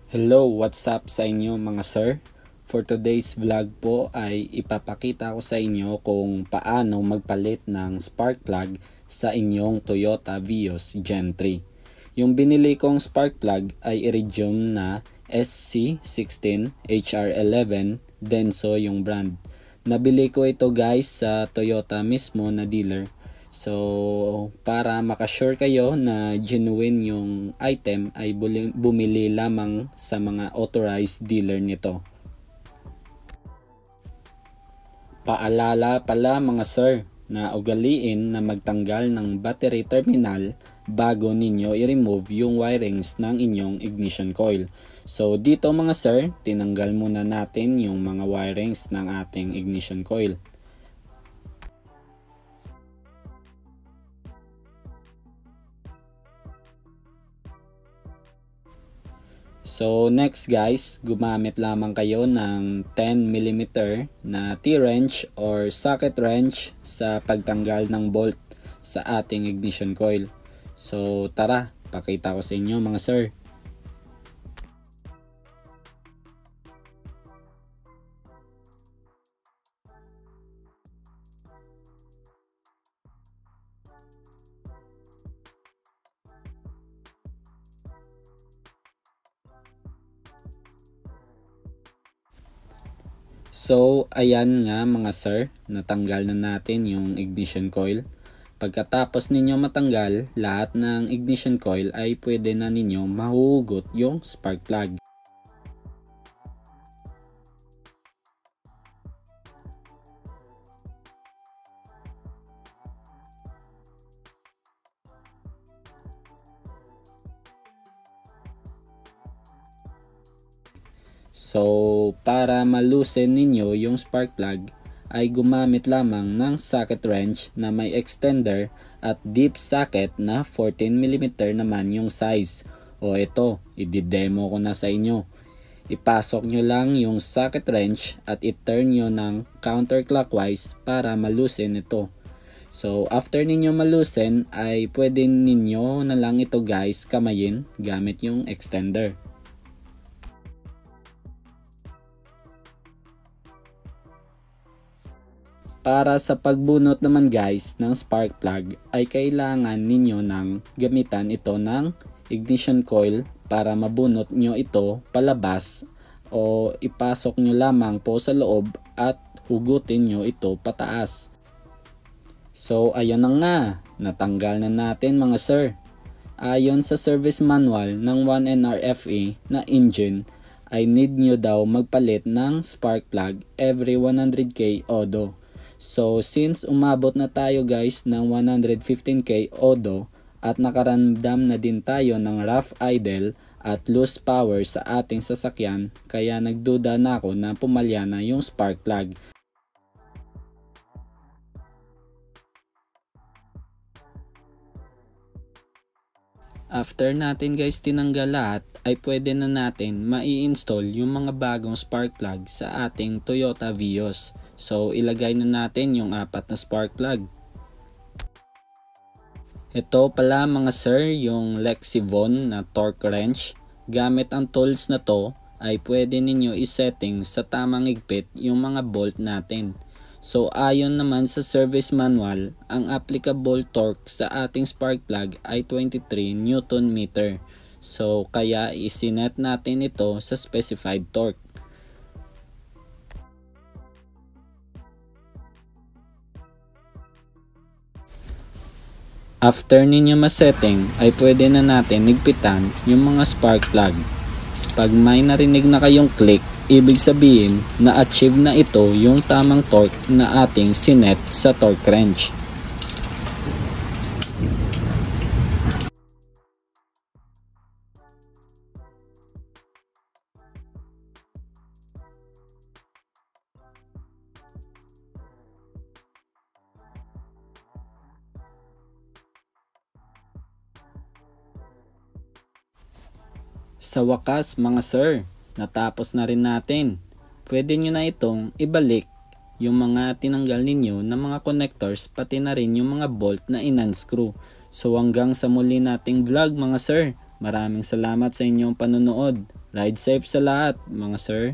Hello, what's up sa inyo mga sir? For today's vlog po ay ipapakita ko sa inyo kung paano magpalit ng spark plug sa inyong Toyota Vios Gen 3. Yung binili kong spark plug ay Iridium na SC16HR11 Denso yung brand. Nabili ko ito guys sa Toyota mismo na dealer. So, para makasure kayo na genuine yung item ay bumili lamang sa mga authorized dealer nito. Paalala pala mga sir na ugaliin na magtanggal ng battery terminal bago ninyo i-remove yung wirings ng inyong ignition coil. So dito mga sir, tinanggal muna natin yung mga wirings ng ating ignition coil. So next guys, gumamit lamang kayo ng 10mm na T-wrench or socket wrench sa pagtanggal ng bolt sa ating ignition coil. So tara, pakita ko sa inyo mga sir. So, ayan nga mga sir, natanggal na natin yung ignition coil. Pagkatapos ninyo matanggal lahat ng ignition coil ay pwede na ninyo mahuhugot yung spark plug. So, para malusin ninyo yung spark plug, ay gumamit lamang ng socket wrench na may extender at deep socket na 14mm naman yung size. O ito, i-demo ko na sa inyo. Ipasok nyo lang yung socket wrench at i-turn nyo ng counterclockwise para malusin ito. So, after ninyo malusin, ay pwede ninyo na lang ito guys kamayin gamit yung extender. Para sa pagbunot naman guys ng spark plug ay kailangan ninyo ng gamitan ito ng ignition coil para mabunot nyo ito palabas o ipasok nyo lamang po sa loob at hugutin nyo ito pataas. So ayun na nga, natanggal na natin mga sir. Ayon sa service manual ng 1NRFA na engine ay need nyo daw magpalit ng spark plug every 100k odo. So since umabot na tayo guys ng 115k odo at nakaramdam na din tayo ng rough idle at loose power sa ating sasakyan, kaya nagduda na ako na pumalya na yung spark plug. After natin guys tinanggal lahat ay pwede na natin mai-install yung mga bagong spark plug sa ating Toyota Vios. So ilagay na natin yung 4 na spark plug. Ito pala mga sir yung Lexivon na torque wrench. Gamit ang tools na to ay pwede ninyo isetting sa tamang higpit yung mga bolt natin. So ayon naman sa service manual, ang applicable torque sa ating spark plug ay 23 Nm. So kaya isinet natin ito sa specified torque. After ninyo masetting ay pwede na natin higpitan yung mga spark plug. Pag may narinig na kayong click, ibig sabihin na achieve na ito yung tamang torque na ating sinet sa torque wrench. Sa wakas mga sir, natapos na rin natin. Pwede nyo na itong ibalik yung mga tinanggal ninyo na mga connectors pati na rin yung mga bolt na in-unscrew. So hanggang sa muli nating vlog mga sir, maraming salamat sa inyong panonood. Ride safe sa lahat mga sir.